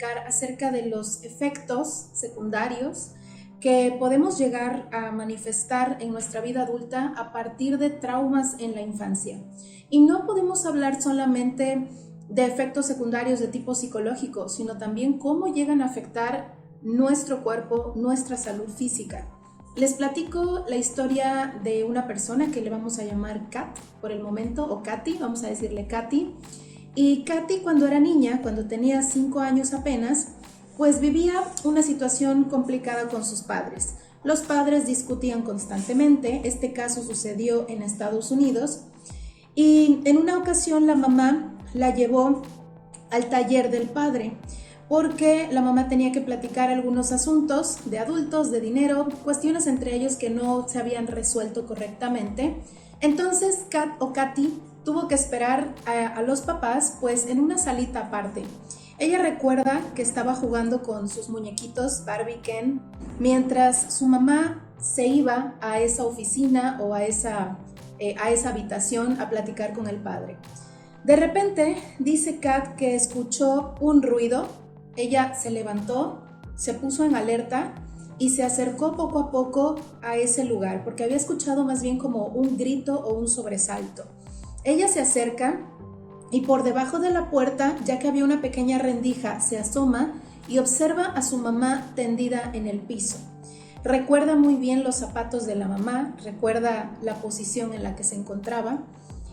platicar acerca de los efectos secundarios que podemos llegar a manifestar en nuestra vida adulta a partir de traumas en la infancia. Y no podemos hablar solamente de efectos secundarios de tipo psicológico, sino también cómo llegan a afectar nuestro cuerpo, nuestra salud física. Les platico la historia de una persona que le vamos a llamar Kat por el momento, o Katy, vamos a decirle Katy. Y Katy, cuando era niña, cuando tenía 5 años apenas, pues vivía una situación complicada con sus padres. Los padres discutían constantemente, este caso sucedió en Estados Unidos, y en una ocasión la mamá la llevó al taller del padre, porque la mamá tenía que platicar algunos asuntos de adultos, de dinero, cuestiones entre ellos que no se habían resuelto correctamente. Entonces Kat o Katy tuvo que esperar a los papás pues en una salita aparte. Ella recuerda que estaba jugando con sus muñequitos Barbie Ken mientras su mamá se iba a esa oficina o a esa habitación a platicar con el padre. De repente dice Kat que escuchó un ruido. Ella se levantó, se puso en alerta y se acercó poco a poco a ese lugar, porque había escuchado más bien como un grito o un sobresalto. Ella se acerca y por debajo de la puerta, ya que había una pequeña rendija, se asoma y observa a su mamá tendida en el piso. Recuerda muy bien los zapatos de la mamá, recuerda la posición en la que se encontraba.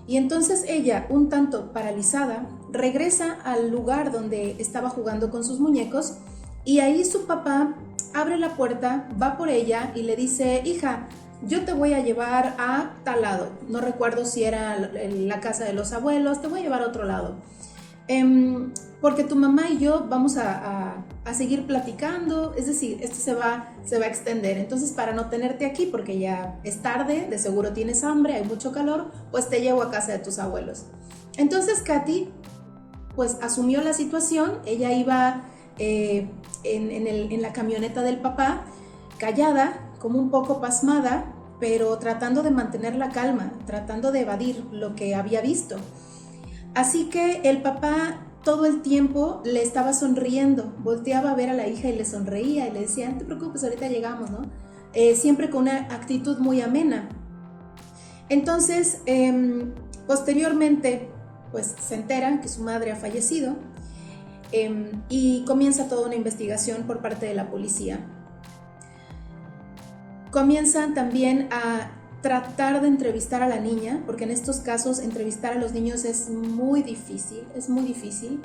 Y entonces ella, un tanto paralizada, regresa al lugar donde estaba jugando con sus muñecos y ahí su papá abre la puerta, va por ella y le dice: hija, yo te voy a llevar a tal lado. No recuerdo si era la casa de los abuelos, te voy a llevar a otro lado. Porque tu mamá y yo vamos a seguir platicando, es decir, esto se va a extender. Entonces, para no tenerte aquí, porque ya es tarde, de seguro tienes hambre, hay mucho calor, pues te llevo a casa de tus abuelos. Entonces Katy pues asumió la situación. Ella iba en la camioneta del papá, callada, como un poco pasmada, pero tratando de mantener la calma, tratando de evadir lo que había visto. Así que el papá todo el tiempo le estaba sonriendo, volteaba a ver a la hija y le sonreía y le decía: no te preocupes, ahorita llegamos, ¿no? Siempre con una actitud muy amena. Entonces, posteriormente, pues se enteran que su madre ha fallecido y comienza toda una investigación por parte de la policía. Comienzan también a tratar de entrevistar a la niña, porque en estos casos entrevistar a los niños es muy difícil.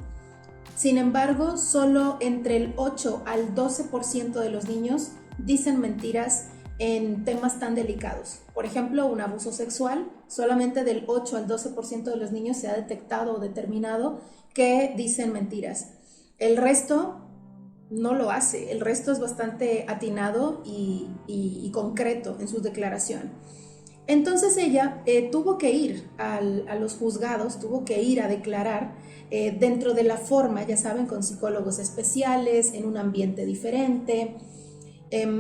Sin embargo, solo entre el 8 al 12% de los niños dicen mentiras en temas tan delicados. Por ejemplo, un abuso sexual, solamente del 8 al 12% de los niños se ha detectado o determinado que dicen mentiras. El resto no lo hace, el resto es bastante atinado y concreto en su declaración. Entonces ella tuvo que ir a los juzgados, tuvo que ir a declarar dentro de la forma, ya saben, con psicólogos especiales, en un ambiente diferente,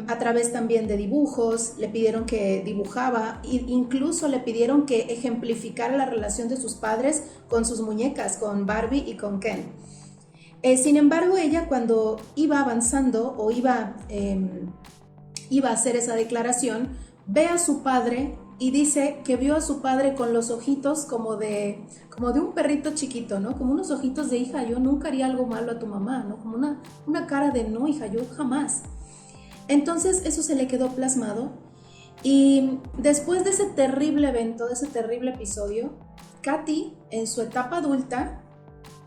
a través también de dibujos. Le pidieron que dibujaba e incluso le pidieron que ejemplificara la relación de sus padres con sus muñecas, con Barbie y con Ken. Sin embargo, ella, cuando iba avanzando o iba a hacer esa declaración, ve a su padre y dice que vio a su padre con los ojitos como de un perrito chiquito, ¿no? Como unos ojitos de: hija, yo nunca haría algo malo a tu mamá, ¿no? Como una cara de: no, hija, yo jamás. Entonces eso se le quedó plasmado, y después de ese terrible evento, de ese terrible episodio, Katy, en su etapa adulta,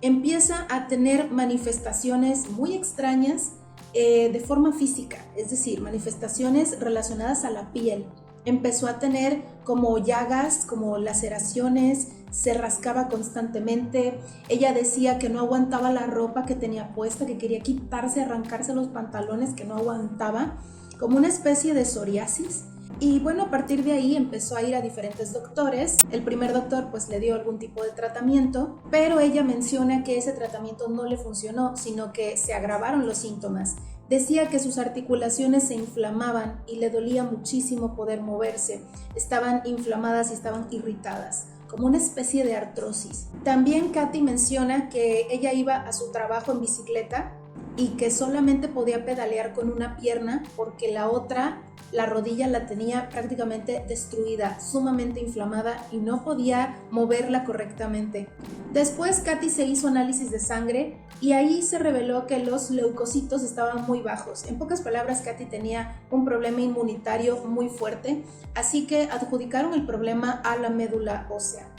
empieza a tener manifestaciones muy extrañas de forma física, es decir, manifestaciones relacionadas a la piel. Empezó a tener como llagas, como laceraciones, se rascaba constantemente. Ella decía que no aguantaba la ropa que tenía puesta, que quería quitarse, arrancarse los pantalones, que no aguantaba, como una especie de psoriasis. Y bueno, a partir de ahí empezó a ir a diferentes doctores. El primer doctor pues le dio algún tipo de tratamiento, pero ella menciona que ese tratamiento no le funcionó, sino que se agravaron los síntomas. Decía que sus articulaciones se inflamaban y le dolía muchísimo poder moverse. Estaban inflamadas y estaban irritadas, como una especie de artrosis. También Katy menciona que ella iba a su trabajo en bicicleta y que solamente podía pedalear con una pierna porque la otra, la rodilla, la tenía prácticamente destruida, sumamente inflamada y no podía moverla correctamente. Después Katy se hizo análisis de sangre y ahí se reveló que los leucocitos estaban muy bajos. En pocas palabras, Katy tenía un problema inmunitario muy fuerte, así que adjudicaron el problema a la médula ósea.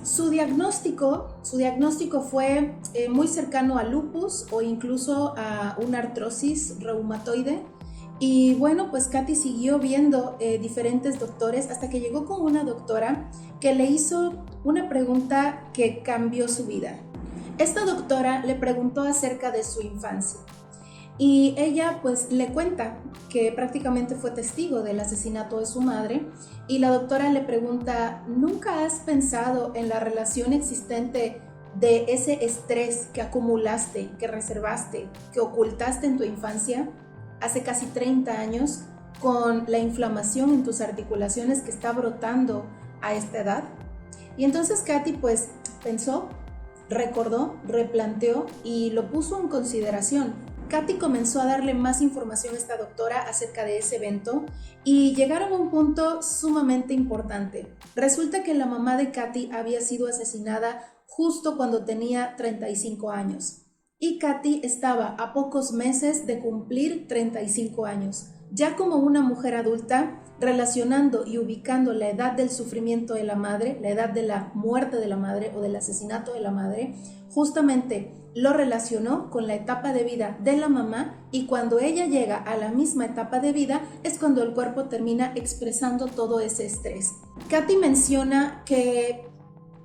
Su diagnóstico fue muy cercano a lupus o incluso a una artrosis reumatoide. Y bueno, pues Katy siguió viendo diferentes doctores hasta que llegó con una doctora que le hizo una pregunta que cambió su vida. Esta doctora le preguntó acerca de su infancia y ella pues le cuenta que prácticamente fue testigo del asesinato de su madre y la doctora le pregunta: ¿nunca has pensado en la relación existente de ese estrés que acumulaste, que reservaste, que ocultaste en tu infancia hace casi 30 años con la inflamación en tus articulaciones que está brotando a esta edad? Y entonces Katy pues pensó, recordó, replanteó y lo puso en consideración. Katy comenzó a darle más información a esta doctora acerca de ese evento y llegaron a un punto sumamente importante. Resulta que la mamá de Katy había sido asesinada justo cuando tenía 35 años y Katy estaba a pocos meses de cumplir 35 años. Ya como una mujer adulta, relacionando y ubicando la edad del sufrimiento de la madre, la edad de la muerte de la madre o del asesinato de la madre, justamente lo relacionó con la etapa de vida de la mamá y cuando ella llega a la misma etapa de vida es cuando el cuerpo termina expresando todo ese estrés. Katy menciona que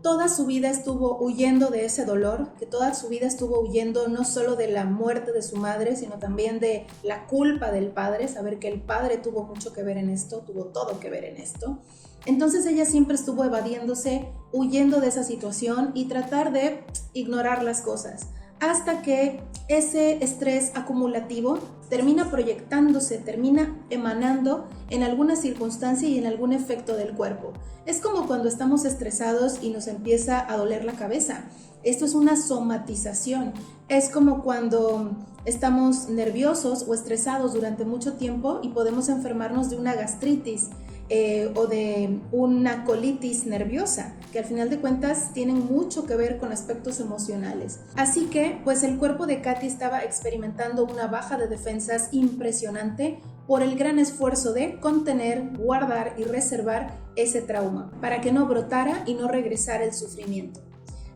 toda su vida estuvo huyendo de ese dolor, que toda su vida estuvo huyendo no solo de la muerte de su madre, sino también de la culpa del padre, saber que el padre tuvo mucho que ver en esto, tuvo todo que ver en esto. Entonces ella siempre estuvo evadiéndose, huyendo de esa situación y tratar de ignorar las cosas, hasta que ese estrés acumulativo termina proyectándose, termina emanando en alguna circunstancia y en algún efecto del cuerpo. Es como cuando estamos estresados y nos empieza a doler la cabeza. Esto es una somatización. Es como cuando estamos nerviosos o estresados durante mucho tiempo y podemos enfermarnos de una gastritis o de una colitis nerviosa, que al final de cuentas tienen mucho que ver con aspectos emocionales. Así que, pues el cuerpo de Katy estaba experimentando una baja de defensas impresionante por el gran esfuerzo de contener, guardar y reservar ese trauma, para que no brotara y no regresara el sufrimiento.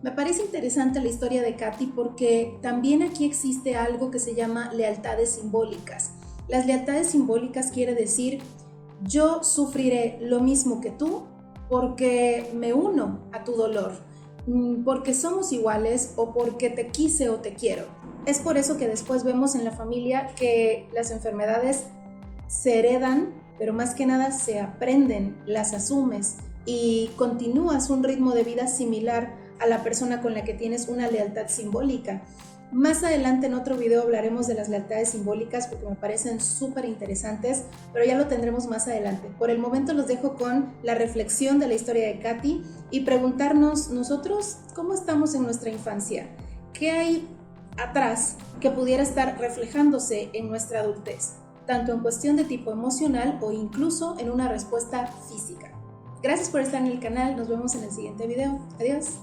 Me parece interesante la historia de Katy porque también aquí existe algo que se llama lealtades simbólicas. Las lealtades simbólicas quiere decir: yo sufriré lo mismo que tú porque me uno a tu dolor, porque somos iguales o porque te quise o te quiero. Es por eso que después vemos en la familia que las enfermedades se heredan, pero más que nada se aprenden, las asumes y continúas un ritmo de vida similar a la persona con la que tienes una lealtad simbólica. Más adelante en otro video hablaremos de las lealtades simbólicas porque me parecen súper interesantes, pero ya lo tendremos más adelante. Por el momento los dejo con la reflexión de la historia de Katy y preguntarnos nosotros cómo estamos en nuestra infancia, qué hay atrás que pudiera estar reflejándose en nuestra adultez, tanto en cuestión de tipo emocional o incluso en una respuesta física. Gracias por estar en el canal, nos vemos en el siguiente video. Adiós.